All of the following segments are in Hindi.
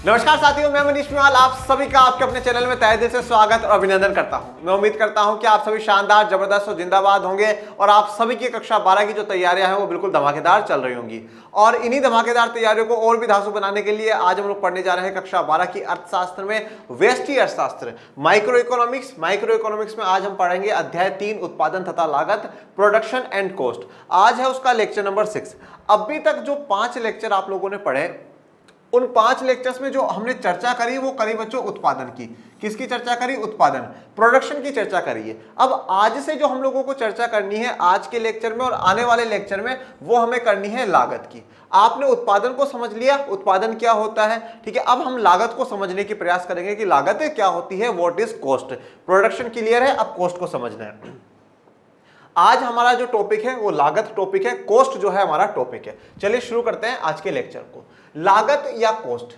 नमस्कार साथियों, मैं मनीष मेवाल आप सभी का आपके अपने चैनल में तहे दिल से स्वागत और अभिनंदन करता हूं। मैं उम्मीद करता हूं कि आप सभी शानदार, जबरदस्त और जिंदाबाद होंगे और आप सभी की कक्षा 12 की जो तैयारियां हैं वो बिल्कुल धमाकेदार चल रही होंगी। और इन्हीं धमाकेदार तैयारियों को और भी धांसू बनाने के लिए आज हम लोग पढ़ने जा रहे हैं कक्षा 12 की अर्थशास्त्र में व्यष्टि अर्थशास्त्र माइक्रो इकोनॉमिक्स। माइक्रो इकोनॉमिक्स में आज हम पढ़ेंगे अध्याय 3 उत्पादन तथा लागत, प्रोडक्शन एंड कॉस्ट। आज है उसका लेक्चर नंबर 6। अभी तक जो 5 लेक्चर आप लोगों ने पढ़े, उन 5 लेक्चर्स में जो हमने चर्चा करी वो करी बच्चों उत्पादन की। किसकी चर्चा करी? उत्पादन, प्रोडक्शन की चर्चा करी है। अब आज से जो हम लोगों को चर्चा करनी है आज के लेक्चर में और आने वाले लेक्चर में, वो हमें करनी है लागत की। आपने उत्पादन को समझ लिया, उत्पादन क्या होता है, ठीक है। अब हम लागत को समझने की प्रयास करेंगे कि लागत क्या होती है, what is cost. Production clear है, अब कॉस्ट को समझना है। आज हमारा जो टॉपिक है वो लागत टॉपिक है, कॉस्ट जो है हमारा टॉपिक है। चलिए शुरू करते हैं आज के लेक्चर को। लागत या कॉस्ट,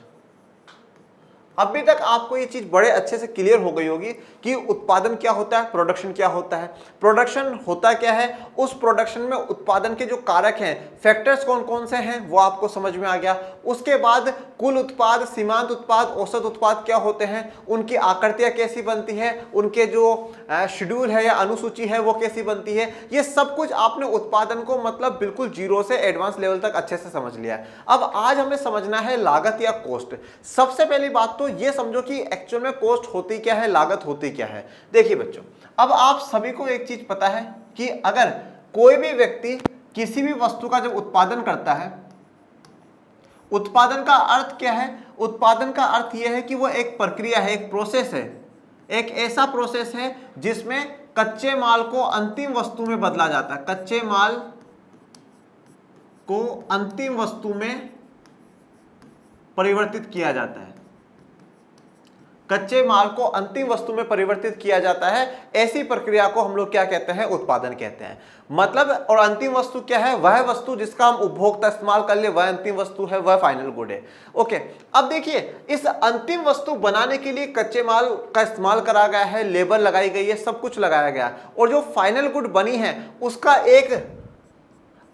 अभी तक आपको ये चीज बड़े अच्छे से क्लियर हो गई होगी कि उत्पादन क्या होता है, प्रोडक्शन क्या होता है। प्रोडक्शन होता क्या है, उस प्रोडक्शन में उत्पादन के जो कारक हैं, फैक्टर्स कौन कौन से हैं, वो आपको समझ में आ गया। उसके बाद कुल उत्पाद, सीमांत उत्पाद, औसत उत्पाद क्या होते हैं, उनकी आकृतियां कैसी बनती है, उनके जो शेड्यूल है या अनुसूची है वो कैसी बनती है। ये सब कुछ आपने उत्पादन को मतलब बिल्कुल जीरो से एडवांस लेवल तक अच्छे से समझ लिया है। अब आज हमें समझना है लागत या कॉस्ट। सबसे पहली बात तो ये समझो कि एक्चुअल में कॉस्ट होती क्या है, लागत होती क्या है। देखिए बच्चों, अब आप सभी को एक चीज पता है कि अगर कोई भी व्यक्ति किसी भी वस्तु का जब उत्पादन करता है, उत्पादन का अर्थ क्या है? उत्पादन का अर्थ यह है कि वो एक प्रक्रिया है, एक प्रोसेस है, एक ऐसा प्रोसेस है जिसमें कच्चे माल को अंतिम वस्तु में बदला जाता है। कच्चे माल को अंतिम वस्तु में परिवर्तित किया जाता है। कच्चे माल को अंतिम वस्तु में परिवर्तित किया जाता है। ऐसी प्रक्रिया को हम लोग क्या कहते हैं? उत्पादन कहते हैं। मतलब, और अंतिम वस्तु क्या है? वह वस्तु जिसका हम उपभोक्ता इस्तेमाल कर ले, वह अंतिम वस्तु है, वह फाइनल गुड है। ओके, अब देखिए, इस अंतिम वस्तु बनाने के लिए कच्चे माल का इस्तेमाल करा गया है, लेबर लगाई गई है, सब कुछ लगाया गया, और जो फाइनल गुड बनी है उसका एक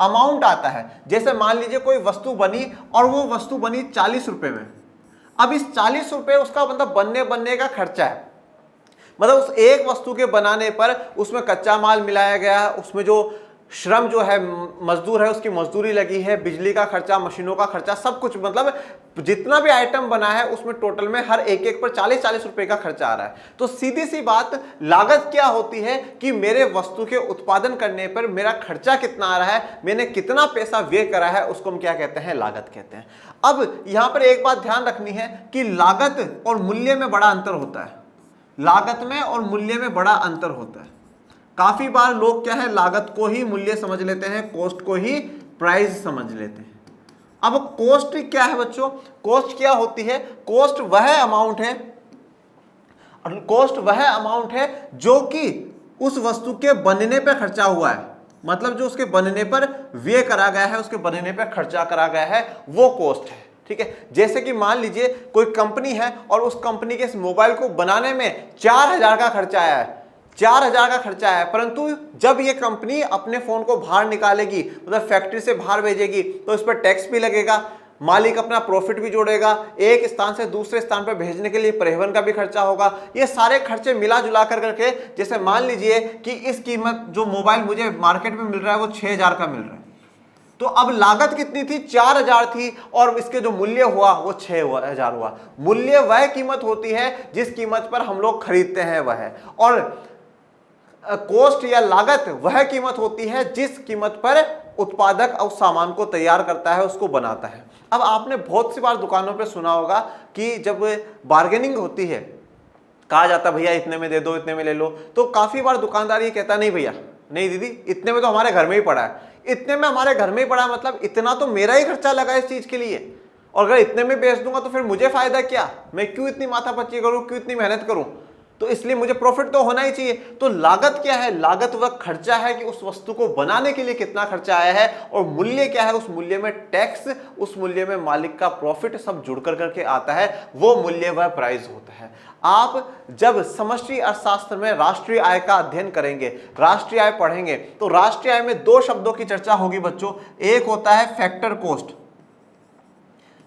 अमाउंट आता है। जैसे मान लीजिए कोई वस्तु बनी और वो वस्तु बनी 40 रुपए में। अब इस 40 रुपए उसका मतलब बनने का खर्चा है। मतलब उस एक वस्तु के बनाने पर उसमें कच्चा माल मिलाया गया, उसमें जो श्रम जो है, मजदूर है, उसकी मजदूरी लगी है, बिजली का खर्चा, मशीनों का खर्चा, सब कुछ, मतलब जितना भी आइटम बना है उसमें टोटल में हर एक एक पर 40-40 रुपए का खर्चा आ रहा है। तो सीधी सी बात, लागत क्या होती है कि मेरे वस्तु के उत्पादन करने पर मेरा खर्चा कितना आ रहा है, मैंने कितना पैसा व्यय करा है, उसको हम क्या कहते हैं? लागत कहते हैं। अब यहां पर एक बात ध्यान रखनी है कि लागत और मूल्य में बड़ा अंतर होता है। लागत में और मूल्य में बड़ा अंतर होता है। काफी बार लोग क्या है, लागत को ही मूल्य समझ लेते हैं, कॉस्ट को ही प्राइस समझ लेते हैं। अब कॉस्ट क्या है बच्चों? कॉस्ट क्या होती है? कॉस्ट वह अमाउंट है, कॉस्ट वह अमाउंट है जो कि उस वस्तु के बनने पर खर्चा हुआ है। मतलब जो उसके बनने पर व्यय करा गया है, उसके बनने पर खर्चा करा गया है, वो कॉस्ट है। ठीक है, जैसे कि मान लीजिए कोई कंपनी है और उस कंपनी के इस मोबाइल को बनाने में 4000 का खर्चा आया है, 4000 का खर्चा है, परंतु जब ये कंपनी अपने फोन को बाहर निकालेगी, मतलब फैक्ट्री से बाहर भेजेगी, तो इस पर टैक्स भी लगेगा, मालिक अपना प्रॉफिट भी जोड़ेगा, एक स्थान से दूसरे स्थान पर भेजने के लिए परिवहन का भी खर्चा होगा। ये सारे खर्चे मिला जुला कर करके, जैसे मान लीजिए कि इस कीमत जो मोबाइल मुझे मार्केट में मिल रहा है वो 6000 का मिल रहा है, तो अब लागत कितनी थी? 4000 थी, और इसके जो मूल्य हुआ वो 6000 हुआ। मूल्य वह कीमत होती है जिस कीमत पर हम लोग खरीदते हैं वह है, और कॉस्ट या लागत वह कीमत होती है जिस कीमत पर उत्पादक उस सामान को तैयार करता है, उसको बनाता है। अब आपने बहुत सी बार दुकानों पे सुना होगा कि जब बार्गेनिंग होती है, कहा जाता भैया इतने में दे दो, इतने में ले लो, तो काफी बार दुकानदार ये कहता नहीं भैया, नहीं दीदी, इतने में तो हमारे घर में ही पड़ा है, इतने में हमारे घर में ही पड़ा, मतलब इतना तो मेरा ही खर्चा लगा इस चीज के लिए, और अगर इतने में बेच दूंगा तो फिर मुझे फायदा क्या, मैं क्यों इतनी माथापच्ची करूं, क्यों इतनी मेहनत करूं, तो इसलिए मुझे प्रॉफिट तो होना ही चाहिए। तो लागत क्या है? लागत वह खर्चा है कि उस वस्तु को बनाने के लिए कितना खर्चा आया है, और मूल्य क्या है? उस मूल्य में टैक्स, उस मूल्य में मालिक का प्रॉफिट सब जुड़ कर करके आता है, वो मूल्य वह प्राइस होता है। आप जब समष्टि अर्थशास्त्र में राष्ट्रीय आय का अध्ययन करेंगे, राष्ट्रीय आय पढ़ेंगे, तो राष्ट्रीय आय में 2 शब्दों की चर्चा होगी बच्चों। एक होता है फैक्टर कॉस्ट,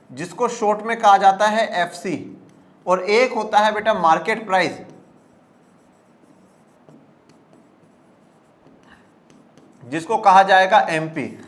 जिसको शॉर्ट में कहा जाता है एफसी, और एक होता है बेटा मार्केट प्राइस, जिसको कहा जाएगा एमपी।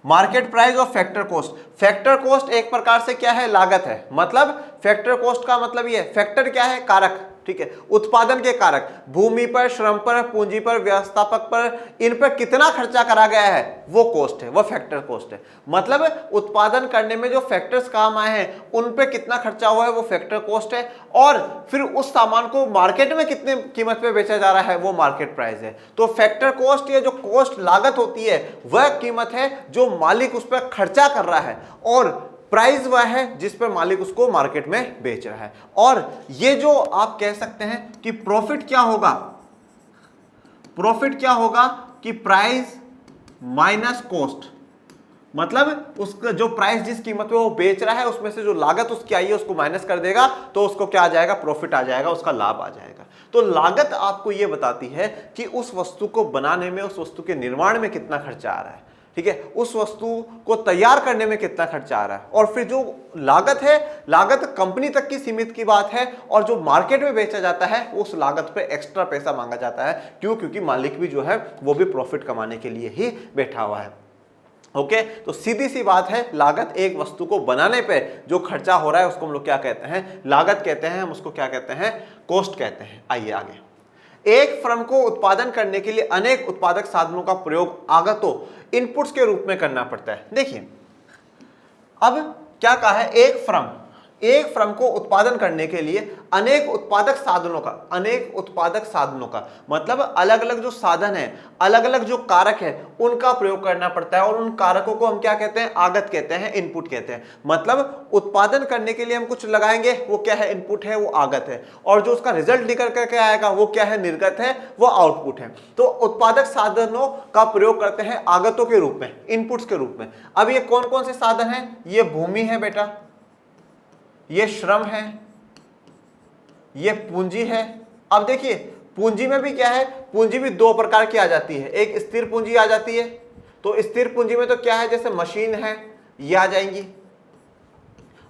मार्केट प्राइस और फैक्टर कॉस्ट। फैक्टर कॉस्ट एक प्रकार से क्या है, लागत है। मतलब फैक्टर कॉस्ट का मतलब ये, फैक्टर क्या है, कारक, ठीक है, उत्पादन के कारक, भूमि पर, श्रम पर, पूंजी पर, व्यवस्थापक पर, इन पर कितना खर्चा करा गया है वो कॉस्ट है, वो फैक्टर कॉस्ट है। मतलब उत्पादन करने में जो फैक्टर्स काम आए हैं उन पे कितना खर्चा हुआ है वो फैक्टर कॉस्ट है, और फिर उस सामान को मार्केट में कितने कीमत पे बेचा जा रहा है वो मार्केट प्राइस है। तो फैक्टर कॉस्ट या जो कॉस्ट लागत होती है वह कीमत है जो मालिक उस पर खर्चा कर रहा है, और प्राइस वह है जिस पर मालिक उसको मार्केट में बेच रहा है। और ये जो आप कह सकते हैं कि प्रॉफिट क्या होगा, प्रॉफिट क्या होगा कि प्राइस माइनस कॉस्ट, मतलब उसका जो प्राइस जिस कीमत पे वो बेच रहा है उसमें से जो लागत उसकी आई है उसको माइनस कर देगा, तो उसको क्या आ जाएगा, प्रॉफिट आ जाएगा, उसका लाभ आ जाएगा। तो लागत आपको ये बताती है कि उस वस्तु को बनाने में, उस वस्तु के निर्माण में कितना खर्चा आ रहा है, ठीक है, उस वस्तु को तैयार करने में कितना खर्चा आ रहा है। और फिर जो लागत है, लागत कंपनी तक की सीमित की बात है, और जो मार्केट में बेचा जाता है उस लागत पे एक्स्ट्रा पैसा मांगा जाता है। क्यों? क्योंकि मालिक भी जो है वो भी प्रॉफिट कमाने के लिए ही बैठा हुआ है। ओके, तो सीधी सी बात है, लागत एक वस्तु को बनाने पे जो खर्चा हो रहा है उसको हम लोग क्या कहते हैं, लागत कहते हैं। हम उसको क्या कहते हैं, कॉस्ट कहते हैं। आइए आगे। एक फर्म को उत्पादन करने के लिए अनेक उत्पादक साधनों का प्रयोग आगतों, इनपुट्स के रूप में करना पड़ता है। देखिए अब क्या कहा है, एक फर्म को उत्पादन करने के लिए अनेक उत्पादक साधनों का मतलब अलग अलग जो साधन है, अलग अलग जो कारक है उनका प्रयोग करना पड़ता है, और उन कारकों को हम क्या कहते हैं, आगत कहते हैं, इनपुट कहते हैं। मतलब उत्पादन करने के लिए हम कुछ लगाएंगे, वो क्या है, इनपुट है, वो आगत है, और जो उसका रिजल्ट निकल करके आएगा वो क्या है, निर्गत है, वो आउटपुट है। तो उत्पादक साधनों का प्रयोग करते हैं आगतों के रूप में, इनपुट्स के रूप में। अब ये कौन कौन से साधन है, ये भूमि है बेटा, ये श्रम है, ये पूंजी है। अब देखिए पूंजी में भी क्या है, पूंजी भी दो प्रकार की आ जाती है, एक स्थिर पूंजी आ जाती है। तो स्थिर पूंजी में तो क्या है, जैसे मशीन है ये आ जाएंगी,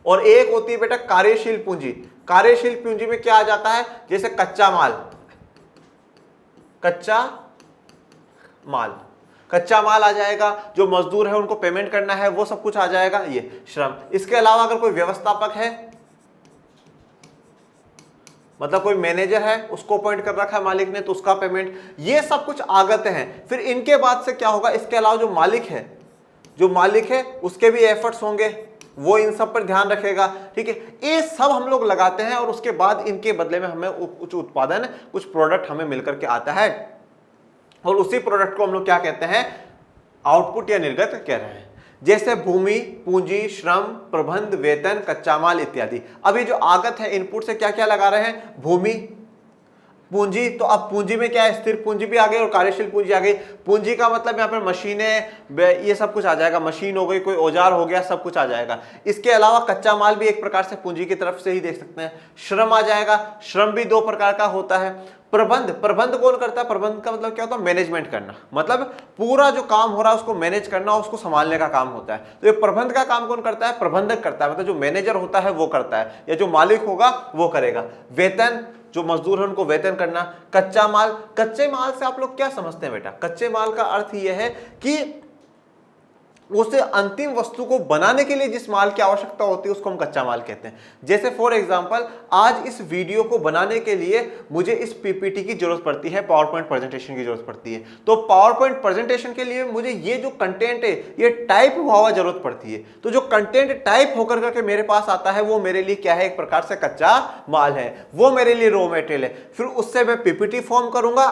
और एक होती है बेटा कार्यशील पूंजी। कार्यशील पूंजी में क्या आ जाता है, जैसे कच्चा माल आ जाएगा, जो मजदूर है उनको पेमेंट करना है वो सब कुछ आ जाएगा, ये श्रम। इसके अलावा अगर कोई व्यवस्थापक है, मतलब कोई मैनेजर है उसको अपॉइंट कर रखा है मालिक ने, तो उसका पेमेंट, ये सब कुछ आगत हैं। फिर इनके बाद से क्या होगा, इसके अलावा जो मालिक है उसके भी एफर्ट्स होंगे, वो इन सब पर ध्यान रखेगा, ठीक है। ये सब हम लोग लगाते हैं, और उसके बाद इनके बदले में हमें कुछ उत्पादन, कुछ प्रोडक्ट हमें मिलकर के आता है, और उसी प्रोडक्ट को हम लोग क्या कहते हैं, आउटपुट या निर्गत कह रहे हैं। जैसे भूमि, पूंजी, श्रम, प्रबंध, वेतन, कच्चा माल इत्यादि। अभी जो आगत है, इनपुट से क्या क्या लगा रहे हैं, भूमि, पूंजी। तो अब पूंजी में क्या है, स्थिर पूंजी भी आ गई और कार्यशील पूंजी आ गई। पूंजी का मतलब यहाँ पर मशीनें, ये सब कुछ आ जाएगा, मशीन हो गई, कोई औजार हो गया, सब कुछ आ जाएगा। इसके अलावा कच्चा माल भी एक प्रकार से पूंजी की तरफ से ही देख सकते हैं। श्रम आ जाएगा, श्रम भी दो प्रकार का होता है। प्रबंध कौन करता है, प्रबंध का मतलब क्या होता है, मैनेजमेंट करना, मतलब पूरा जो काम हो रहा है उसको मैनेज करना, उसको संभालने का काम होता है। तो ये प्रबंध का काम कौन करता है, प्रबंधक करता है, मतलब जो मैनेजर होता है वो करता है, या जो मालिक होगा वो करेगा। वेतन, जो मजदूर है उनको वेतन करना। कच्चा माल से आप लोग क्या समझते हैं बेटा, कच्चे माल का अर्थ यह है कि उसे अंतिम वस्तु को बनाने के लिए जिस माल की आवश्यकता होती है उसको हम कच्चा माल कहते हैं। जैसे फॉर एग्जांपल आज इस वीडियो को बनाने के लिए मुझे इस पीपीटी की जरूरत पड़ती है, पावर पॉइंट प्रेजेंटेशन की जरूरत पड़ती है। तो पावर पॉइंट प्रेजेंटेशन के लिए मुझे ये जो कंटेंट है ये टाइप हुआ जरूरत पड़ती है। तो जो कंटेंट टाइप होकर करके मेरे पास आता है वो मेरे लिए क्या है, एक प्रकार से कच्चा माल है, वो मेरे लिए रॉ मटेरियल है। फिर उससे मैं पीपीटी फॉर्म करूंगा,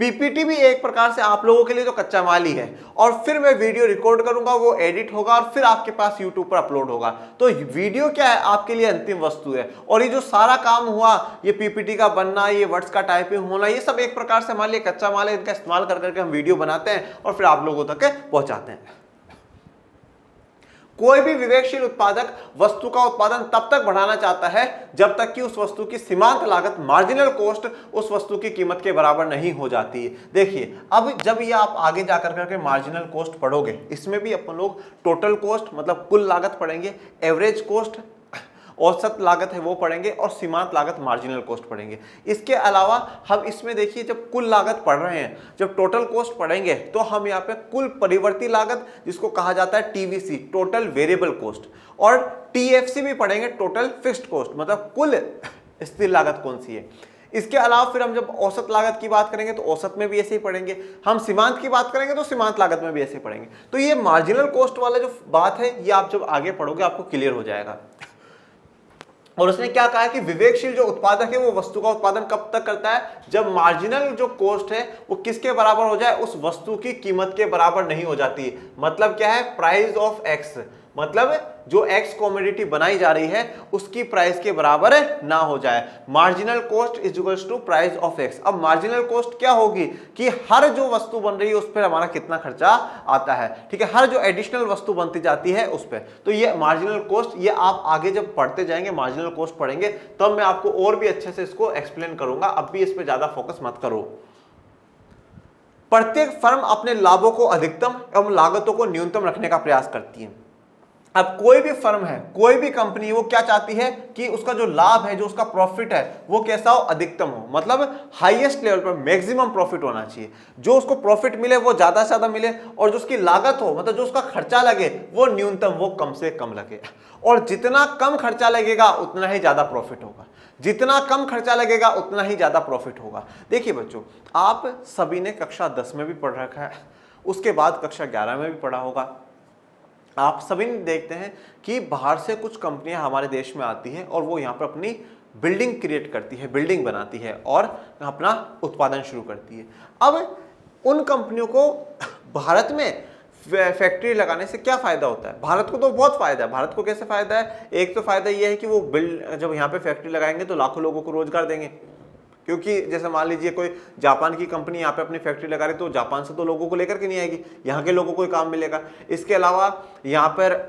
पीपीटी भी एक प्रकार से आप लोगों के लिए तो कच्चा माल ही है, और फिर मैं वीडियो रिकॉर्ड करूंगा, वो एडिट होगा और फिर आपके पास यूट्यूब पर अपलोड होगा। तो वीडियो क्या है, आपके लिए अंतिम वस्तु है। और ये जो सारा काम हुआ, ये पीपीटी का बनना, ये वर्ड्स का टाइपिंग होना, ये सब एक प्रकार से मान लिया कच्चा माल है। इनका इस्तेमाल कर करके हम वीडियो बनाते हैं और फिर आप लोगों तक पहुंचाते हैं। कोई भी विवेकशील उत्पादक वस्तु का उत्पादन तब तक बढ़ाना चाहता है जब तक कि उस वस्तु की सीमांत लागत मार्जिनल कॉस्ट उस वस्तु की कीमत के बराबर नहीं हो जाती है। देखिए अब जब ये आप आगे जाकर करके मार्जिनल कॉस्ट पढ़ोगे, इसमें भी अपन लोग टोटल कॉस्ट मतलब कुल लागत पढ़ेंगे, एवरेज कॉस्ट औसत लागत है वो पढ़ेंगे, और सीमांत लागत मार्जिनल कॉस्ट पढ़ेंगे। इसके अलावा हम इसमें देखिए जब कुल लागत पढ़ रहे हैं, जब टोटल कॉस्ट पढ़ेंगे तो हम यहाँ पे कुल परिवर्ती लागत जिसको कहा जाता है टीवीसी, टोटल वेरिएबल कॉस्ट, और टीएफसी भी पढ़ेंगे, टोटल फिक्स्ड कॉस्ट, मतलब कुल स्थिर लागत कौन सी है। इसके अलावा फिर हम जब औसत लागत की बात करेंगे तो औसत में भी ऐसे ही पढ़ेंगे, हम सीमांत की बात करेंगे तो सीमांत लागत में भी ऐसे पढ़ेंगे। तो ये मार्जिनल कॉस्ट वाला जो बात है ये आप जब आगे पढ़ोगे आपको क्लियर हो जाएगा। और उसने क्या कहा कि विवेकशील जो उत्पादक है वो वस्तु का उत्पादन कब तक करता है, जब मार्जिनल जो कॉस्ट है वो किसके बराबर हो जाए, उस वस्तु की कीमत के बराबर नहीं हो जाती। मतलब क्या है, प्राइस ऑफ एक्स, मतलब जो एक्स कमोडिटी बनाई जा रही है उसकी प्राइस के बराबर ना हो जाए। Marginal cost is equals to price of X. अब मार्जिनल कॉस्ट क्या होगी कि हर जो वस्तु बन रही है उस पर हमारा कितना खर्चा आता है, ठीक है, हर जो एडिशनल वस्तु बनती जाती है उस पर। तो ये मार्जिनल कॉस्ट, ये आप आगे जब पढ़ते जाएंगे मार्जिनल कॉस्ट पढ़ेंगे तब मैं आपको और भी अच्छे से इसको एक्सप्लेन करूंगा, अब भी इस पर ज्यादा फोकस मत करो। प्रत्येक फर्म अपने लाभों को अधिकतम एवं लागतों को न्यूनतम रखने का प्रयास करती है। अब कोई भी फर्म है, कोई भी कंपनी, वो क्या चाहती है कि उसका जो लाभ है, जो उसका प्रॉफिट है वो कैसा हो, अधिकतम हो, मतलब हाईएस्ट लेवल पर मैक्सिमम प्रॉफिट होना चाहिए। जो उसको प्रॉफिट मिले वो ज्यादा से ज्यादा मिले, और जो उसकी लागत हो, मतलब जो उसका खर्चा लगे वो न्यूनतम, वो कम से कम लगे। और जितना कम खर्चा लगेगा उतना ही ज्यादा प्रॉफिट होगा, जितना कम खर्चा लगेगा उतना ही ज्यादा प्रॉफिट होगा। देखिए बच्चों, आप सभी ने कक्षा 10 में भी पढ़ रखा है, उसके बाद कक्षा 11 में भी पढ़ा होगा। आप सभी देखते हैं कि बाहर से कुछ कंपनियां हमारे देश में आती हैं और वो यहाँ पर अपनी बिल्डिंग क्रिएट करती है, बिल्डिंग बनाती है और अपना उत्पादन शुरू करती है। अब उन कंपनियों को भारत में फैक्ट्री लगाने से क्या फायदा होता है? भारत को तो बहुत फायदा है। भारत को कैसे फायदा है? एक तो फायदा ये है कि वो जब यहाँ पे फैक्ट्री लगाएंगे तो लाखों लोगों को रोजगार देंगे, क्योंकि जैसे मान लीजिए कोई जापान की कंपनी यहाँ पे अपनी फैक्ट्री लगा रही तो जापान से तो लोगों को लेकर के नहीं आएगी, यहाँ के लोगों को ही काम मिलेगा। इसके अलावा यहाँ पर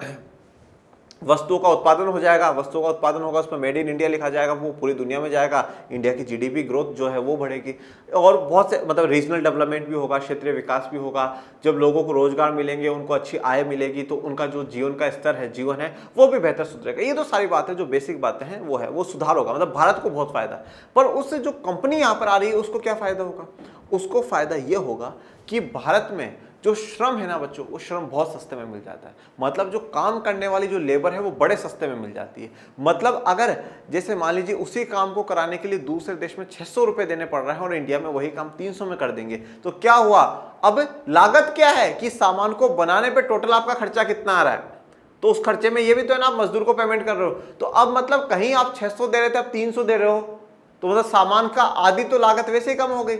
वस्तुओं का उत्पादन हो जाएगा, वस्तुओं का उत्पादन होगा, उस पर मेड इन इंडिया लिखा जाएगा, वो पूरी दुनिया में जाएगा, इंडिया की जीडीपी ग्रोथ जो है वो बढ़ेगी, और बहुत से मतलब रीजनल डेवलपमेंट भी होगा, क्षेत्रीय विकास भी होगा। जब लोगों को रोजगार मिलेंगे, उनको अच्छी आय मिलेगी तो उनका जो जीवन का स्तर है, जीवन है, वो भी बेहतर सुधरेगा। ये तो सारी बातें जो बेसिक बातें हैं वो है, वो सुधार होगा, मतलब भारत को बहुत फायदा। पर उससे जो कंपनी यहाँ पर आ रही है उसको क्या फायदा होगा? उसको फायदा ये होगा कि भारत में जो श्रम है ना बच्चों, वो श्रम बहुत सस्ते में मिल जाता है। मतलब जो काम करने वाली जो लेबर है वो बड़े सस्ते में मिल जाती है। मतलब अगर जैसे मान लीजिए उसी काम को कराने के लिए दूसरे देश में 600 रुपए देने पड़ रहे हैं और इंडिया में वही काम 300 में कर देंगे, तो क्या हुआ? अब लागत क्या है कि सामान को बनाने पे टोटल आपका खर्चा कितना आ रहा है, तो उस खर्चे में ये भी तो है ना, आप मजदूर को पेमेंट कर रहे हो। तो अब मतलब कहीं आप 600 दे रहे थे, अब 300 दे रहे हो, तो मतलब सामान का आधी तो लागत वैसे ही कम हो गई,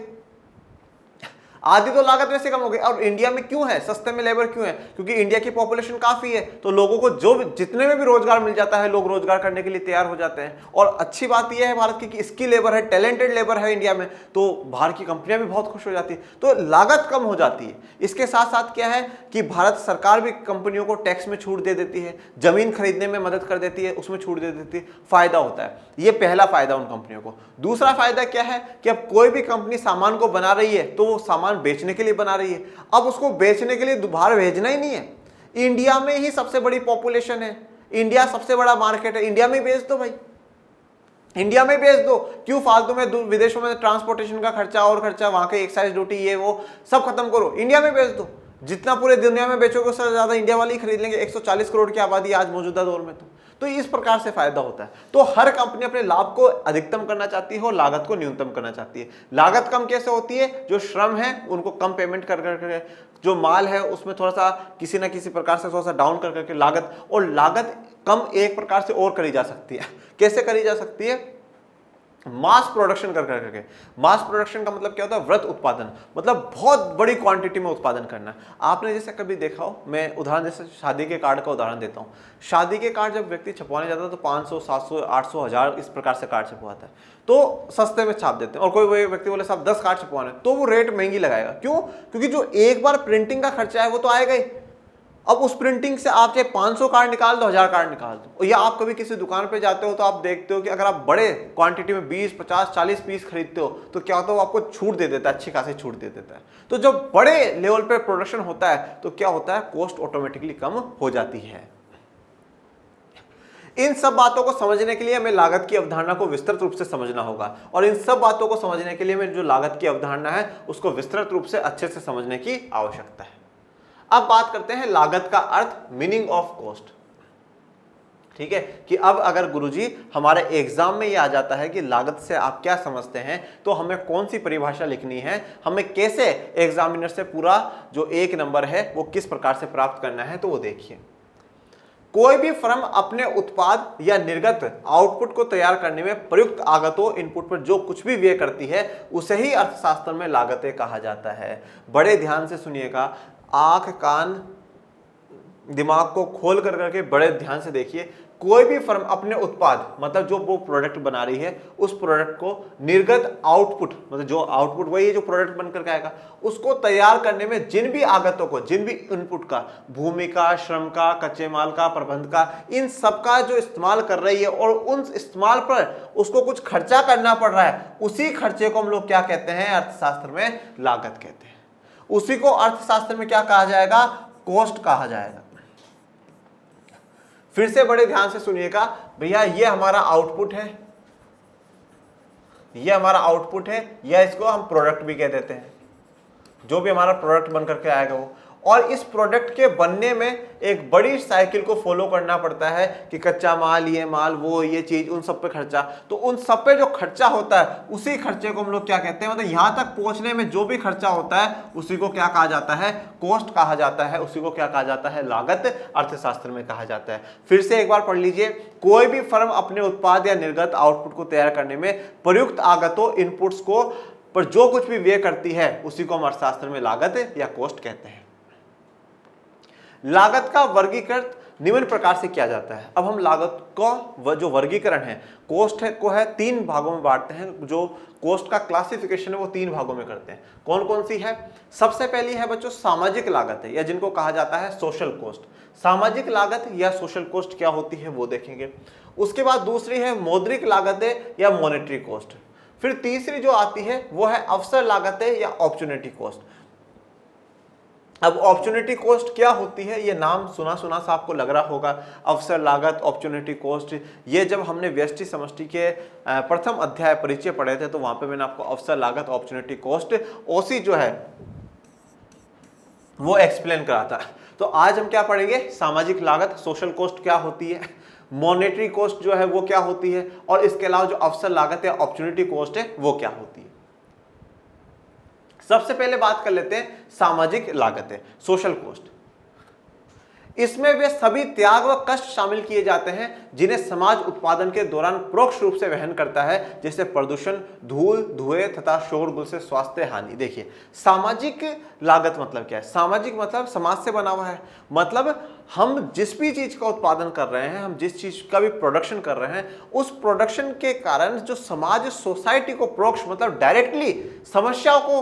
आधी तो लागत वैसे कम हो गई। और इंडिया में क्यों है सस्ते में लेबर क्यों है? क्योंकि इंडिया की पॉपुलेशन काफी है, तो लोगों को जो जितने में भी रोजगार मिल जाता है लोग रोजगार करने के लिए तैयार हो जाते हैं। और अच्छी बात यह है भारत की कि स्किल लेबर है, टैलेंटेड लेबर है इंडिया में, तो बाहर की कंपनियां भी बहुत खुश हो जाती है, तो लागत कम हो जाती है। इसके साथ साथ क्या है कि भारत सरकार भी कंपनियों को टैक्स में छूट दे देती है, जमीन खरीदने में मदद कर देती है, उसमें छूट दे देती है, फायदा होता है। ये पहला फायदा उन कंपनियों को। दूसरा फायदा क्या है कि अब कोई भी कंपनी सामान को बना रही है तो वो सामान बेचने के लिए बना रही है, अब उसको बेचने के लिए बाहर भेजना ही नहीं है। इंडिया में ही सबसे बड़ी पॉपुलेशन है, इंडिया सबसे बड़ा मार्केट है, इंडिया में बेच दो भाई, इंडिया में बेच दो। क्यों फालतू में विदेशों में ट्रांसपोर्टेशन का खर्चा और खर्चा, वहां के एक्साइज ड्यूटी, ये वो सब खत्म करो, इंडिया में बेच दो। जितना पूरे दुनिया में बेचोगे उससे ज्यादा इंडिया वाले ही खरीद लेंगे। 140 करोड़ की आबादी आज मौजूदा दौर में, तो इस प्रकार से फायदा होता है। तो हर कंपनी अपने लाभ को अधिकतम करना चाहती है और लागत को न्यूनतम करना चाहती है। लागत कम कैसे होती है? जो श्रम है उनको कम पेमेंट कर करके, जो माल है उसमें थोड़ा सा किसी ना किसी प्रकार से थोड़ा सा डाउन कर करके लागत, और लागत कम एक प्रकार से और करी जा सकती है। कैसे करी जा सकती है? मास प्रोडक्शन कर करके। मास प्रोडक्शन का मतलब क्या होता है? वृहत उत्पादन, मतलब बहुत बड़ी क्वांटिटी में उत्पादन करना। आपने जैसे कभी देखा हो, मैं उदाहरण जैसे शादी के कार्ड का उदाहरण देता हूँ। शादी के कार्ड जब व्यक्ति छपवाने जाता है तो 500, 700, 800, 1000 इस प्रकार से कार्ड छपवाता है, तो सस्ते में छाप देते हैं। और कोई व्यक्ति बोले साहब 10 कार्ड छपवाने, तो वो रेट महंगी लगाएगा। क्यों? क्योंकि जो एक बार प्रिंटिंग का खर्चा है वो तो आएगा ही। अब उस प्रिंटिंग से आप चाहे 500 कार्ड निकाल दो, 1000 कार्ड निकाल दो, या आप कभी किसी दुकान पे जाते हो तो आप देखते हो कि अगर आप बड़े क्वांटिटी में 20, 50, 40 पीस खरीदते हो तो क्या होता है, वो आपको छूट दे देता है, अच्छी खासी छूट दे देता है। तो जब बड़े लेवल पे प्रोडक्शन होता है तो क्या होता है, कॉस्ट ऑटोमेटिकली कम हो जाती है। इन सब बातों को समझने के लिए हमें लागत की अवधारणा को विस्तृत रूप से समझना होगा, और इन सब बातों को समझने के लिए हमें जो लागत की अवधारणा है उसको विस्तृत रूप से अच्छे से समझने की आवश्यकता है। अब बात करते हैं लागत का अर्थ, मीनिंग ऑफ कॉस्ट। ठीक है, कि अब अगर गुरुजी हमारे एग्जाम में ये आ जाता है कि लागत से आप क्या समझते हैं, तो हमें कौन सी परिभाषा लिखनी है, हमें कैसे एग्जामिनर से पूरा जो 1 नंबर है वो किस प्रकार से प्राप्त करना है, तो वो देखिए। कोई भी फर्म अपने उत्पाद या निर्गत आउटपुट को तैयार करने में प्रयुक्त आगतों, इनपुट पर जो कुछ भी व्यय करती है उसे ही अर्थशास्त्र में लागतें कहा जाता है। बड़े ध्यान से सुनिएगा, आंख कान दिमाग को खोल कर करके बड़े ध्यान से देखिए। कोई भी फर्म अपने उत्पाद, मतलब जो वो प्रोडक्ट बना रही है, उस प्रोडक्ट को निर्गत आउटपुट, मतलब जो आउटपुट वही है जो प्रोडक्ट बनकर के आएगा, उसको तैयार करने में जिन भी आगतों को, जिन भी इनपुट का, भूमि का, श्रम का, कच्चे माल का, प्रबंध का, इन सब का जो इस्तेमाल कर रही है और उन इस्तेमाल पर उसको कुछ खर्चा करना पड़ रहा है, उसी खर्चे को हम लोग क्या कहते हैं, अर्थशास्त्र में लागत कहते हैं। उसी को अर्थशास्त्र में क्या कहा जाएगा, कॉस्ट कहा जाएगा। फिर से बड़े ध्यान से सुनिएगा भैया, ये हमारा आउटपुट है, ये हमारा आउटपुट है, या इसको हम प्रोडक्ट भी कह देते हैं, जो भी हमारा प्रोडक्ट बन करके आएगा वो। और इस प्रोडक्ट के बनने में एक बड़ी साइकिल को फॉलो करना पड़ता है कि कच्चा माल, ये माल, वो ये चीज, उन सब पे खर्चा। तो उन सब पे जो खर्चा होता है उसी खर्चे को हम लोग क्या कहते हैं, मतलब यहां तक पहुंचने में जो भी खर्चा होता है उसी को क्या कहा जाता है, कॉस्ट कहा जाता है। उसी को क्या कहा जाता है, लागत अर्थशास्त्र में कहा जाता है। फिर से एक बार पढ़ लीजिए, कोई भी फर्म अपने उत्पाद या निर्गत आउटपुट को तैयार करने में प्रयुक्त आगतों, इनपुट्स को पर जो कुछ भी व्यय करती है उसी को हम अर्थशास्त्र में लागत या कॉस्ट कहते हैं। लागत का वर्गीकरण निम्न प्रकार से किया जाता है। अब हम लागत का जो वर्गीकरण है, कॉस्ट है को है 3 भागों में बांटते हैं। जो कॉस्ट का क्लासिफिकेशन है वो 3 भागों में करते हैं। कौन कौन सी है? सबसे पहली है बच्चों सामाजिक लागत है, या जिनको कहा जाता है सोशल कॉस्ट। सामाजिक लागत या सोशल कॉस्ट क्या होती है वो देखेंगे। उसके बाद दूसरी है मौद्रिक लागतें या मॉनेटरी कॉस्ट। फिर तीसरी जो आती है वो है अवसर लागतें या अपॉर्चुनिटी कॉस्ट। अब अपॉर्चुनिटी कॉस्ट क्या होती है, ये नाम सुना सुना सा आपको लग रहा होगा। अवसर लागत, अपॉर्चुनिटी कॉस्ट, ये जब हमने व्यष्टि समष्टि के प्रथम अध्याय परिचय पढ़े थे तो वहां पे मैंने आपको अवसर लागत, अपॉर्चुनिटी कॉस्ट, ओसी जो है वो एक्सप्लेन करा था। तो आज हम क्या पढ़ेंगे, सामाजिक लागत, सोशल कॉस्ट क्या होती है, मॉनेटरी कॉस्ट जो है वो क्या होती है, और इसके अलावा जो अवसर लागत या अपॉर्चुनिटी कॉस्ट है वो क्या होती है। सबसे पहले बात कर लेते हैं सामाजिक लागतें, सोशल कॉस्ट। इसमें वे सभी त्याग व कष्ट शामिल किए जाते हैं जिन्हें समाज उत्पादन के दौरान परोक्ष रूप से वहन करता है, जैसे प्रदूषण, धूल, धुएं तथा शोरगुल से स्वास्थ्य हानि। देखिए सामाजिक लागत मतलब क्या है? सामाजिक मतलब समाज से बना हुआ है। मतलब हम जिस भी चीज का उत्पादन कर रहे हैं, हम जिस चीज का भी प्रोडक्शन कर रहे हैं, उस प्रोडक्शन के कारण जो समाज, सोसाइटी को परोक्ष मतलब डायरेक्टली समस्याओं को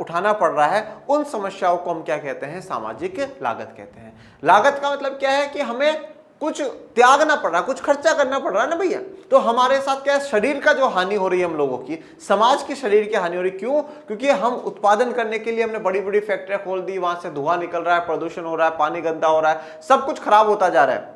उठाना पड़ रहा है, उन समस्याओं को हम क्या कहते हैं, सामाजिक लागत कहते हैं। लागत का मतलब क्या है कि हमें कुछ त्यागना पड़ रहा है, कुछ खर्चा करना पड़ रहा है ना भैया। तो हमारे साथ क्या है, शरीर का जो हानि हो रही है हम लोगों की, समाज की शरीर की हानि हो रही है। क्यों? क्योंकि हम उत्पादन करने के लिए हमने बड़ी बड़ी फैक्ट्रियां खोल दी, वहां से धुआं निकल रहा है, प्रदूषण हो रहा है, पानी गंदा हो रहा है, सब कुछ खराब होता जा रहा है।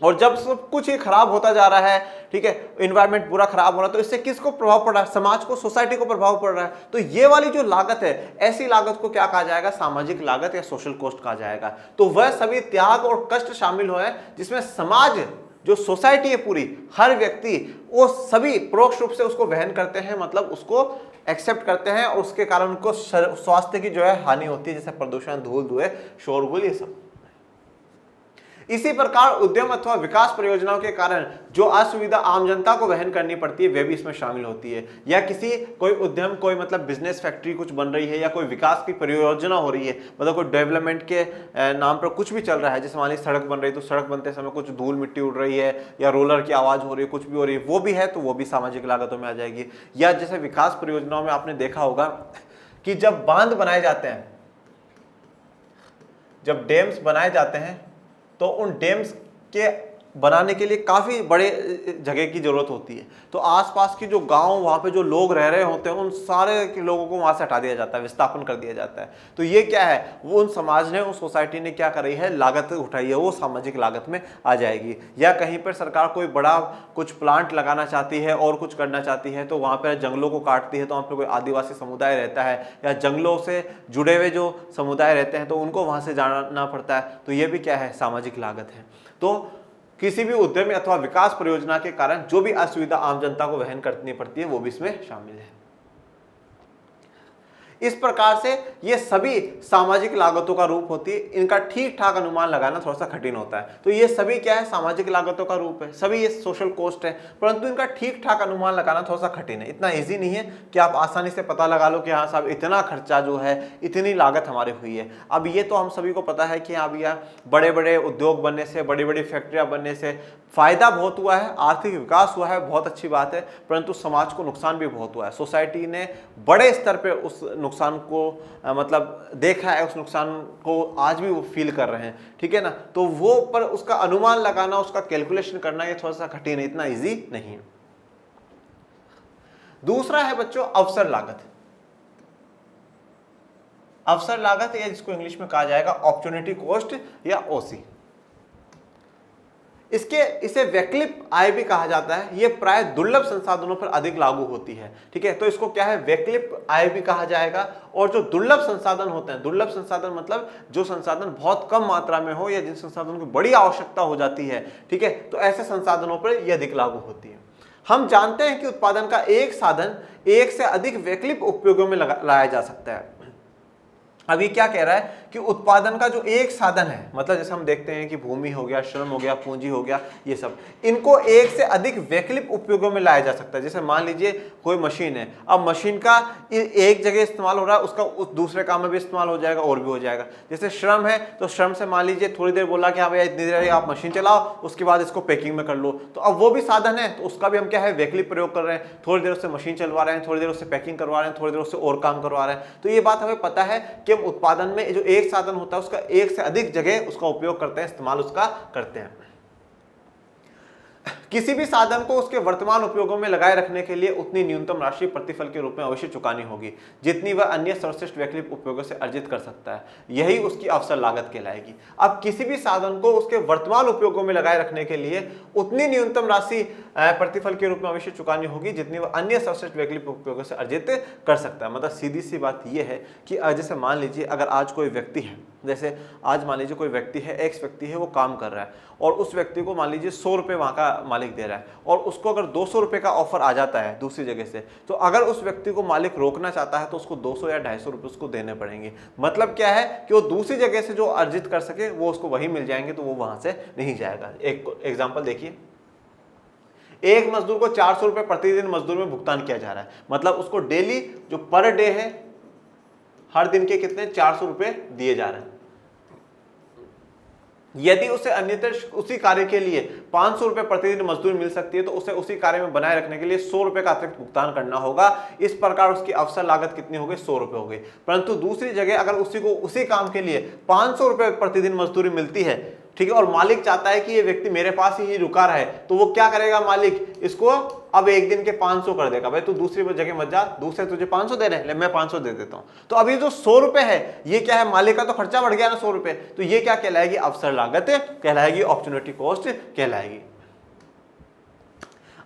और जब सब कुछ ही खराब होता जा रहा है, ठीक है, एनवायरनमेंट पूरा खराब हो रहा है, तो इससे किसको प्रभाव पड़ रहा है? समाज को, सोसाइटी को प्रभाव पड़ रहा है। तो ये वाली जो लागत है, ऐसी लागत को क्या कहा जाएगा, सामाजिक लागत या सोशल कॉस्ट कहा जाएगा। तो वह सभी त्याग और कष्ट शामिल हुए जिसमें समाज, जो सोसाइटी है पूरी, हर व्यक्ति, वो सभी परोक्ष रूप से उसको वहन करते हैं, मतलब उसको एक्सेप्ट करते हैं, और उसके कारण उनको स्वास्थ्य की जो है हानि होती है, जैसे प्रदूषण, धूल, धुएं, शोरगुल, ये सब। इसी प्रकार उद्यम अथवा विकास परियोजनाओं के कारण जो असुविधा आम जनता को वहन करनी पड़ती है, वे भी इसमें शामिल होती है। या किसी कोई उद्यम, कोई मतलब बिजनेस फैक्ट्री कुछ बन रही है, या कोई विकास की परियोजना हो रही है, मतलब कोई डेवलपमेंट के नाम पर कुछ भी चल रहा है, जैसे मान लीजिए सड़क बन रही है, तो सड़क बनते समय कुछ धूल मिट्टी उड़ रही है, या रोलर की आवाज हो रही है, कुछ भी हो रही है, वो भी है, तो वो भी सामाजिक लागतों में आ जाएगी। या जैसे विकास परियोजनाओं में आपने देखा होगा कि जब बांध बनाए जाते हैं, जब डैम्स बनाए जाते हैं तो उन डैम्स के बनाने के लिए काफ़ी बड़े जगह की ज़रूरत होती है। तो आसपास की जो गांव, वहाँ पे जो लोग रह रहे होते हैं, उन सारे के लोगों को वहाँ से हटा दिया जाता है, विस्थापन कर दिया जाता है। तो ये क्या है, वो उन समाज ने, उस सोसाइटी ने क्या करी है, लागत उठाई है, वो सामाजिक लागत में आ जाएगी। या कहीं पर सरकार कोई बड़ा कुछ प्लांट लगाना चाहती है और कुछ करना चाहती है, तो वहाँ पर जंगलों को काटती है, तो वहाँ पर कोई आदिवासी समुदाय रहता है या जंगलों से जुड़े हुए जो समुदाय रहते हैं, तो उनको वहाँ से जाना पड़ता है। तो ये भी क्या है, सामाजिक लागत है। तो किसी भी उद्यम अथवा विकास परियोजना के कारण जो भी असुविधा आम जनता को वहन करनी पड़ती है, वो भी इसमें शामिल है। इस प्रकार से ये सभी सामाजिक लागतों का रूप होती है। इनका ठीक ठाक अनुमान लगाना थोड़ा सा कठिन होता है। तो ये सभी क्या है, सामाजिक लागतों का रूप है, सभी ये सोशल कॉस्ट है, परंतु इनका ठीक ठाक अनुमान लगाना थोड़ा सा कठिन है। इतना इजी नहीं है कि आप आसानी से पता लगा लो कि हाँ साहब इतना खर्चा जो है, इतनी लागत हमारी हुई है। अब ये तो हम सभी को पता है कि अब यहाँ बड़े बड़े उद्योग बनने से, बड़ी बड़ी फैक्ट्रियाँ बनने से फायदा बहुत हुआ है, आर्थिक विकास हुआ है, बहुत अच्छी बात है, परंतु समाज को नुकसान भी बहुत हुआ है। सोसाइटी ने बड़े स्तर पे उस नुकसान को मतलब देखा है, उस नुकसान को आज भी वो फील कर रहे हैं, ठीक है ना। तो वो पर उसका अनुमान लगाना, उसका कैलकुलेशन करना, ये थोड़ा सा कठिन है, इतना इजी नहीं है। दूसरा है बच्चों अवसर लागत। अवसर लागत या जिसको इंग्लिश में कहा जाएगा अपॉर्चुनिटी कॉस्ट या ओसी। इसे वैकल्पिक आय भी कहा जाता है। ये प्राय दुर्लभ संसाधनों पर अधिक लागू होती है, ठीक है। तो इसको क्या है, वैकल्पिक आय भी कहा जाएगा। और जो दुर्लभ संसाधन होते हैं, दुर्लभ संसाधन मतलब जो संसाधन बहुत कम मात्रा में हो या जिन संसाधनों की बड़ी आवश्यकता हो जाती है, ठीक है, तो ऐसे संसाधनों पर यह अधिक लागू होती है। हम जानते हैं कि उत्पादन का एक साधन एक से अधिक वैकल्पिक उपयोगों में लाया जा सकता है। अब ये क्या कह रहा है कि उत्पादन का जो एक साधन है, मतलब जैसे हम देखते हैं कि भूमि हो गया, श्रम हो गया, पूंजी हो गया, ये सब, इनको एक से अधिक वैकल्पिक उपयोगों में लाया जा सकता है। जैसे मान लीजिए कोई मशीन है, अब मशीन का एक जगह इस्तेमाल हो रहा है, उसका उस दूसरे काम में भी इस्तेमाल हो जाएगा और भी हो जाएगा। जैसे श्रम है, तो श्रम से मान लीजिए थोड़ी देर बोला कि हाँ भैया इतनी देर आप मशीन चलाओ, उसके बाद इसको पैकिंग में कर लो, तो अब वो भी साधन है, तो उसका भी हम क्या है, वैकल्पिक प्रयोग कर रहे हैं। थोड़ी देर उससे मशीन चलवा रहे हैं, थोड़ी देर उससे पैकिंग करवा रहे हैं, थोड़ी देर उससे और काम करवा रहे हैं। तो ये बात हमें पता है कि हम उत्पादन में जो एक साधन होता है, उसका एक से अधिक जगह उसका उपयोग करते हैं, इस्तेमाल उसका करते हैं। किसी भी साधन को उसके वर्तमान उपयोगों में लगाए रखने के लिए उतनी न्यूनतम राशि प्रतिफल के रूप में अवश्य चुकानी होगी जितनी वह अन्य सर्वश्रेष्ठ वैकल्पिक उपयोगों से अर्जित कर सकता है। यही उसकी अवसर लागत कहलाएगी। अब किसी भी साधन को उसके वर्तमान उपयोगों में लगाए रखने के लिए उतनी न्यूनतम राशि प्रतिफल के रूप में अवश्य चुकानी होगी जितनी वह अन्य सर्वश्रेष्ठ वैकल्पिक उपयोगों से अर्जित कर सकता है। मतलब सीधी सी बात यह है कि जैसे मान लीजिए अगर आज कोई व्यक्ति है, जैसे आज मान लीजिए कोई व्यक्ति है, एक्स व्यक्ति है, वो काम कर रहा है और उस व्यक्ति को मान लीजिए 100 रुपये वहाँ का मालिक दे रहा है और उसको अगर 200 रुपये का ऑफर आ जाता है दूसरी जगह से, तो अगर उस व्यक्ति को मालिक रोकना चाहता है तो उसको 200 या 250 रुपये उसको देने पड़ेंगे। मतलब क्या है कि वो दूसरी जगह से जो अर्जित कर सके वो उसको वही मिल जाएंगे, तो वो वहाँ से नहीं जाएगा। एक एग्जाम्पल देखिए, एक मजदूर को 400 रुपये प्रतिदिन मजदूर में भुगतान किया जा रहा है, मतलब उसको डेली जो पर डे है, हर दिन के कितने 400 रुपये दिए जा रहे हैं। यदि उसे अन्यत्र उसी कार्य के लिए 500 रुपये प्रतिदिन मजदूरी मिल सकती है तो उसे उसी कार्य में बनाए रखने के लिए 100 रुपये का अतिरिक्त भुगतान करना होगा। इस प्रकार उसकी अवसर लागत कितनी हो गई, 100 रुपये हो गई। परंतु दूसरी जगह अगर उसी को उसी काम के लिए 500 रुपये प्रतिदिन मजदूरी मिलती है, ठीक है, और मालिक चाहता है कि ये व्यक्ति मेरे पास ही रुका रहे, तो वो क्या करेगा, मालिक इसको अब एक दिन के 500 कर देगा। भाई तू दूसरी जगह मत जा, दूसरे तुझे 500 दे रहे हैं, ले मैं 500 दे देता हूं। तो अभी जो 100 रुपए है, ये क्या है, मालिक का तो खर्चा बढ़ गया ना 100 रुपए, तो ये क्या कहलाएगी, अवसर लागत कहलाएगी, अपॉर्चुनिटी कॉस्ट कहलाएगी।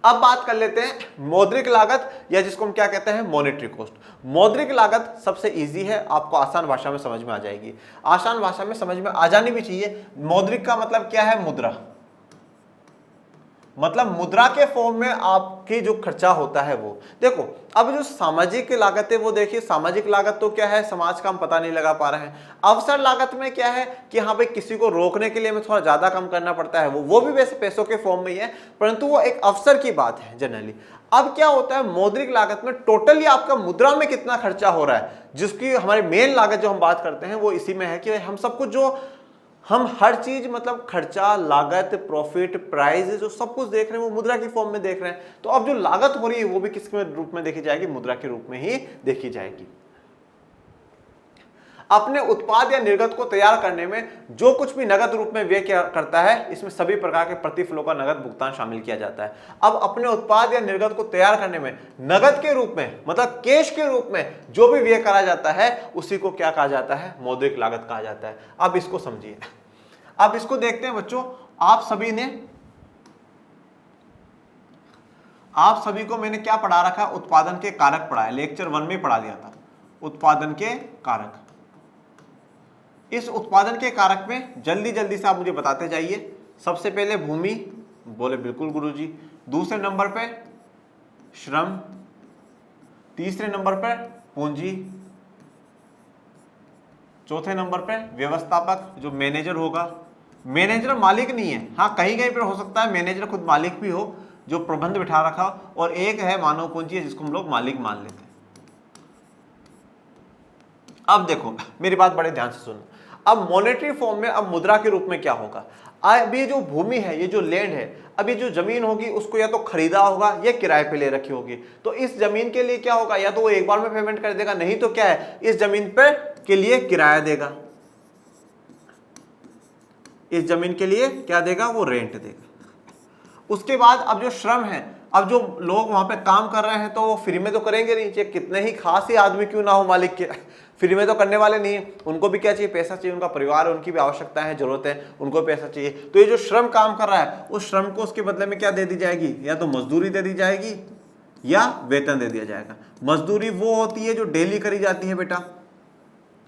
अब बात कर लेते हैं मौद्रिक लागत, या जिसको हम क्या कहते हैं, मॉनेटरी कॉस्ट। मौद्रिक लागत सबसे इजी है, आपको आसान भाषा में समझ में आ जाएगी, आसान भाषा में समझ में आ जानी भी चाहिए। मौद्रिक का मतलब क्या है, मुद्रा, मतलब मुद्रा के फॉर्म में आपकी जो खर्चा होता है वो। देखो अब जो सामाजिक लागत है वो देखिए, सामाजिक लागत तो क्या है, समाज का हम पता नहीं लगा पा रहे हैं। अवसर लागत में क्या है कि हाँ भाई किसी को रोकने के लिए हमें थोड़ा ज्यादा कम करना पड़ता है, वो भी वैसे पैसों के फॉर्म में ही है, परंतु वो एक अवसर की बात है जनरली। अब क्या होता है, मौद्रिक लागत में टोटली आपका मुद्रा में कितना खर्चा हो रहा है, जिसकी हमारी मेन लागत जो हम बात करते हैं वो इसी में है कि हम सब कुछ जो हम हर चीज मतलब खर्चा, लागत, प्रॉफिट, प्राइस जो सब कुछ देख रहे हैं वो मुद्रा की फॉर्म में देख रहे हैं। तो अब जो लागत हो रही है वो भी किसके रूप में देखी जाएगी, मुद्रा के रूप में ही देखी जाएगी। अपने उत्पाद या निर्गत को तैयार करने में जो कुछ भी नगद रूप में व्यय करता है, इसमें सभी प्रकार के प्रतिफलों का नगद भुगतान शामिल किया जाता है। अब अपने उत्पाद या निर्गत को तैयार करने में नगद के रूप में, मतलब कैश के रूप में जो भी व्यय करा जाता है उसी को क्या कहा जाता है, मौद्रिक लागत कहा जाता है। अब इसको समझिए, अब इसको देखते हैं बच्चों। आप सभी को मैंने क्या पढ़ा रखा, उत्पादन के कारक पढ़ा है, लेक्चर 1 में पढ़ा दिया था उत्पादन के कारक। इस उत्पादन के कारक में जल्दी जल्दी से आप मुझे बताते जाइए। सबसे पहले भूमि, बोले बिल्कुल गुरुजी। दूसरे नंबर पे श्रम, तीसरे नंबर पर पूंजी, चौथे नंबर पे व्यवस्थापक जो मैनेजर होगा। मैनेजर मालिक नहीं है, हाँ कहीं कहीं पर हो सकता है मैनेजर खुद मालिक भी हो, जो प्रबंध बिठा रखा हो, और एक है मानव पूंजी है जिसको हम लोग मालिक मान लेते हैं। अब देखो मेरी बात बड़े ध्यान से सुनो। अब मॉनेटरी फॉर्म में अब मुद्रा के रूप में क्या होगा, अब ये जो भूमि है, ये जो लैंड है, अब ये जो जमीन होगी उसको या तो खरीदा होगा या किराए पे ले रखी होगी। तो इस जमीन के लिए क्या होगा, या तो वो एक बार में पेमेंट कर देगा, नहीं तो क्या है, इस जमीन पे के लिए किराया देगा, इस जमीन के लिए क्या देगा, वो रेंट देगा। उसके बाद अब जो श्रम है, अब जो लोग वहां पे काम कर रहे हैं तो वो फ्री में तो करेंगे नहीं, चाहे कितने ही खास ही आदमी क्यों ना हो मालिक के, फ्री में तो करने वाले नहीं है। उनको भी क्या चाहिए, पैसा चाहिए, उनका परिवार है, उनकी भी आवश्यकताएं हैं, जरूरत है, उनको पैसा चाहिए। तो ये जो श्रम काम कर रहा है उस श्रम को उसके बदले में क्या दे दी जाएगी, या तो मजदूरी दे दी जाएगी या वेतन दे दिया जाएगा। मजदूरी वो होती है जो डेली करी जाती है बेटा,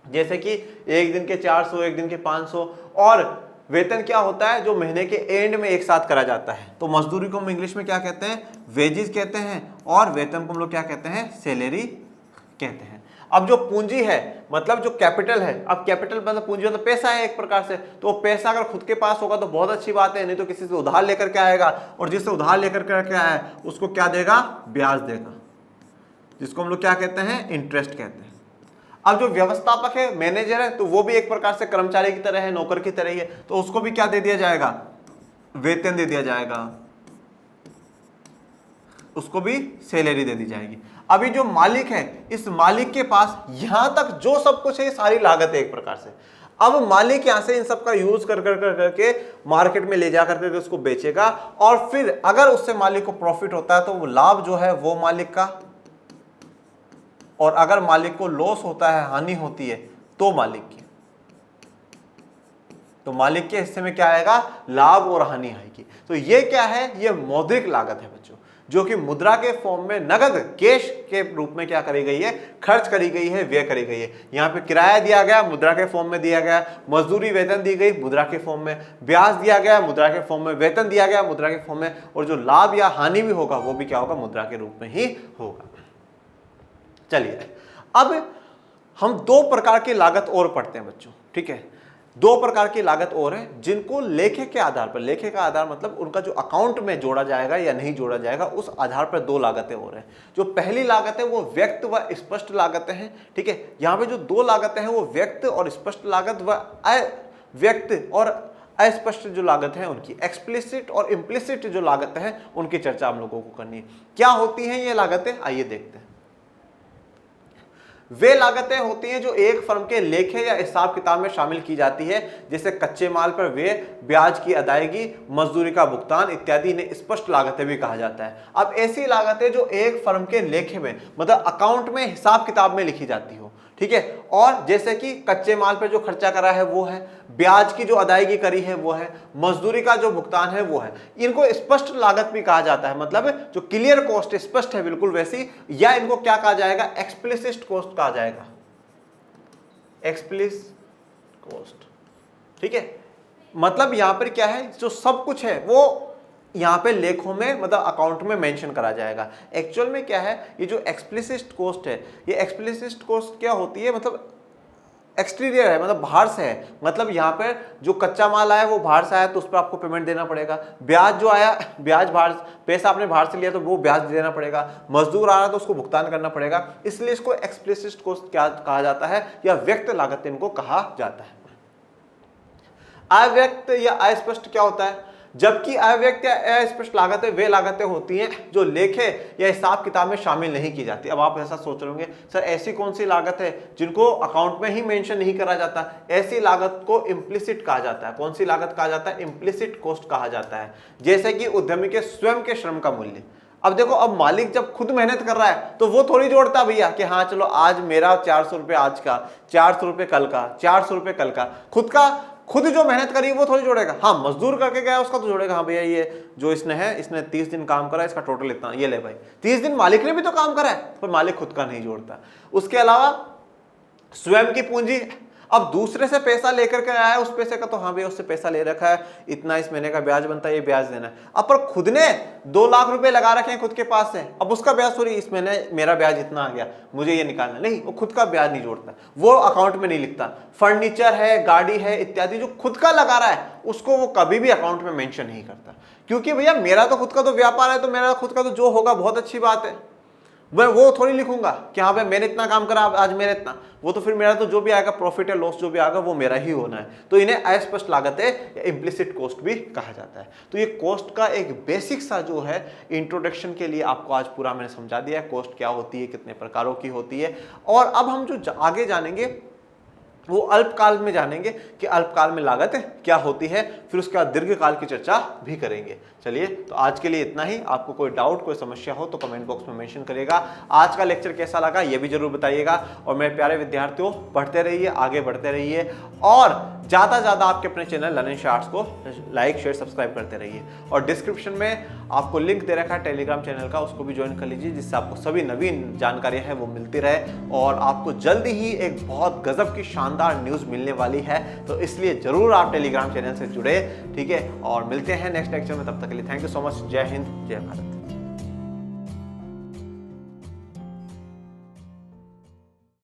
जैसे कि एक दिन के 400, एक दिन के 500, और वेतन क्या होता है जो महीने के एंड में एक साथ करा जाता है। तो मजदूरी को हम इंग्लिश में क्या कहते हैं, वेजेस कहते हैं, और वेतन को हम लोग क्या कहते हैं, सैलरी कहते हैं। अब जो पूंजी है, मतलब जो कैपिटल है, अब कैपिटल मतलब पूंजी मतलब पैसा है एक प्रकार से, तो पैसा अगर खुद के पास होगा तो बहुत अच्छी बात है, नहीं तो किसी से उधार लेकर के आएगा, और जिससे उधार लेकर के आया है उसको क्या देगा, ब्याज देगा, जिसको हम लोग क्या कहते हैं, इंटरेस्ट कहते हैं। अब जो व्यवस्थापक है, मैनेजर है, तो वो भी एक प्रकार से कर्मचारी की तरह है, नौकर की तरह ही है, तो उसको भी क्या दे दिया जाएगा, वेतन दे दिया जाएगा, उसको भी सैलरी दे दी जाएगी। अभी जो मालिक है, इस मालिक के पास यहां तक जो सब कुछ है सारी लागत है एक प्रकार से। अब मालिक यहां से इन सब का यूज कर करके मार्केट में ले जा करके उसको बेचेगा, और फिर अगर उससे मालिक को प्रॉफिट होता है तो वो लाभ जो है वो मालिक का, और अगर मालिक को लॉस होता है, हानि होती है, तो मालिक की। तो मालिक के हिस्से में क्या आएगा, लाभ और हानि आएगी। तो ये क्या है, ये मौद्रिक लागत है बच्चों, जो कि मुद्रा के फॉर्म में नगद कैश के रूप में क्या करी गई है, खर्च करी गई है, व्यय करी गई है। यहाँ पे किराया दिया गया, मुद्रा के फॉर्म में दिया गया, मजदूरी वेतन दी गई, मुद्रा के फॉर्म में, ब्याज दिया गया, मुद्रा के फॉर्म में, वेतन दिया गया, मुद्रा के फॉर्म में, और जो लाभ या हानि भी होगा वो भी क्या होगा, मुद्रा के रूप में ही होगा। चलिए अब हम दो प्रकार की लागत और पढ़ते हैं बच्चों, ठीक है। दो प्रकार की लागत और है जिनको लेखे के आधार पर, लेखे का आधार मतलब उनका जो अकाउंट में जोड़ा जाएगा या नहीं जोड़ा जाएगा, उस आधार पर दो लागतें और हैं। जो पहली लागत है वो व्यक्त व स्पष्ट लागतें हैं, ठीक है। यहाँ पे जो दो लागतें हैं वो व्यक्त और स्पष्ट लागत व अव्यक्त और अस्पष्ट जो लागत है उनकी, एक्सप्लिसिट और इम्प्लिसिट जो लागतें हैं उनकी चर्चा हम लोगों को करनी है। क्या होती हैं ये लागतें, आइए देखते हैं। वे लागतें होती हैं जो एक फर्म के लेखे या हिसाब किताब में शामिल की जाती है, जैसे कच्चे माल पर व्यय, ब्याज की अदायगी, मजदूरी का भुगतान इत्यादि। इन्हें स्पष्ट लागतें भी कहा जाता है। अब ऐसी लागतें जो एक फर्म के लेखे में, मतलब अकाउंट में, हिसाब किताब में लिखी जाती हो, ठीक है। और जैसे कि कच्चे माल पर जो खर्चा करा है वो है, ब्याज की जो अदायगी करी है वो है, मजदूरी का जो भुगतान है वो है। इनको स्पष्ट लागत भी कहा जाता है, मतलब जो क्लियर कॉस्ट, स्पष्ट है बिल्कुल वैसी, या इनको क्या कहा जाएगा, एक्सप्लिसिट कॉस्ट कहा जाएगा, एक्सप्लिसिट कॉस्ट, ठीक है। मतलब यहां पर क्या है, जो सब कुछ है वो यहाँ पे लेखों में, मतलब अकाउंट में मेंशन करा जाएगा। एक्चुअल में क्या है, ये जो एक्सप्लिसिट कॉस्ट है, ये एक्सप्लिसिट कॉस्ट क्या होती है, मतलब एक्सटीरियर है, मतलब बाहर से है। मतलब यहाँ पे जो कच्चा माल आया वो बाहर से आया तो उस पर आपको पेमेंट देना पड़ेगा। ब्याज जो आया, ब्याज बाहर, पैसा आपने बाहर से लिया तो वो ब्याज देना पड़ेगा। मजदूर आ रहा तो उसको भुगतान करना पड़ेगा। इसलिए इसको एक्सप्लिसिट कॉस्ट क्या कहा जाता है, या व्यक्त लागत इनको कहा जाता है। अव्यक्त या अस्पष्ट क्या होता है, जबकि अव्यक्त या अस्पष्ट लागतें वे लागतें होती हैं जो लेखे या हिसाब किताब में शामिल नहीं की जाती। अब आप ऐसा सोच रहे होंगे सर ऐसी कौन सी लागत है जिनको अकाउंट में ही मेंशन नहीं करा जाता? ऐसी लागत को इम्प्लिसिट कहा जाता है। कौन सी लागत कहा जाता है? इम्प्लिसिट कॉस्ट कहा जाता है। जैसे कि उद्यमी के स्वयं के श्रम का मूल्य। अब देखो, अब मालिक जब खुद मेहनत कर रहा है तो वो थोड़ी जोड़ता भैया कि हाँ चलो आज मेरा 400 रुपये आज का, 400 रुपये कल का, 400 रुपये कल का। खुद जो मेहनत करी वो थोड़ी जोड़ेगा। हाँ, मजदूर करके गया उसका तो जोड़ेगा, हाँ भैया ये जो इसने 30 दिन काम करा, इसका टोटल इतना, ये ले भाई 30 दिन मालिक ने भी तो काम करा है, पर मालिक खुद का नहीं जोड़ता। उसके अलावा स्वयं की पूंजी, अब दूसरे से पैसा लेकर के आया उस पैसे का तो हाँ भैया उससे पैसा ले रखा है, इतना इस महीने का ब्याज बनता है, ये ब्याज देना है। अब पर खुद ने 2 लाख रुपए लगा रखे हैं खुद के पास से, अब उसका ब्याज सॉरी इस महीने मेरा ब्याज इतना आ गया, मुझे ये निकालना नहीं, वो खुद का ब्याज नहीं जोड़ता, वो अकाउंट में नहीं लिखता। फर्नीचर है, गाड़ी है इत्यादि जो खुद का लगा रहा है उसको वो कभी भी अकाउंट में मेंशन नहीं करता, क्योंकि भैया मेरा तो खुद का तो व्यापार है, तो मेरा खुद का तो जो होगा बहुत अच्छी बात है, मैं वो थोड़ी लिखूंगा कि हाँ भाई मैंने इतना काम करा आज मेरे इतना, वो तो फिर मेरा तो जो भी आएगा प्रॉफिट या लॉस जो भी आएगा वो मेरा ही होना है। तो इन्हें अस्पष्ट लागतें या इम्प्लिसिट कॉस्ट भी कहा जाता है। तो ये कॉस्ट का एक बेसिक सा जो है इंट्रोडक्शन के लिए आपको आज पूरा मैंने समझा दिया है, कॉस्ट क्या होती है, कितने प्रकारों की होती है। और अब हम जो आगे जानेंगे वो अल्पकाल में जानेंगे कि अल्पकाल में लागत क्या होती है, फिर उसके बाद दीर्घकाल की चर्चा भी करेंगे। चलिए, तो आज के लिए इतना ही। आपको कोई डाउट कोई समस्या हो तो कमेंट बॉक्स में मेंशन करिएगा। आज का लेक्चर कैसा लगा ये भी जरूर बताइएगा। और मेरे प्यारे विद्यार्थियों, पढ़ते रहिए, आगे बढ़ते रहिए और ज़्यादा ज़्यादा आपके अपने चैनल लर्निंग शॉर्ट्स को लाइक शेयर सब्सक्राइब करते रहिए। और डिस्क्रिप्शन में आपको लिंक दे रखा है टेलीग्राम चैनल का, उसको भी ज्वाइन कर लीजिए, जिससे आपको सभी नवीन जानकारियाँ हैं वो मिलती रहे और आपको जल्दी ही एक बहुत गजब की शानदार न्यूज़ मिलने वाली है। तो इसलिए ज़रूर आप टेलीग्राम चैनल से जुड़े, ठीक है। और मिलते हैं नेक्स्ट लेक्चर में, तब तक के लिए थैंक यू सो मच। जय हिंद, जय भारत।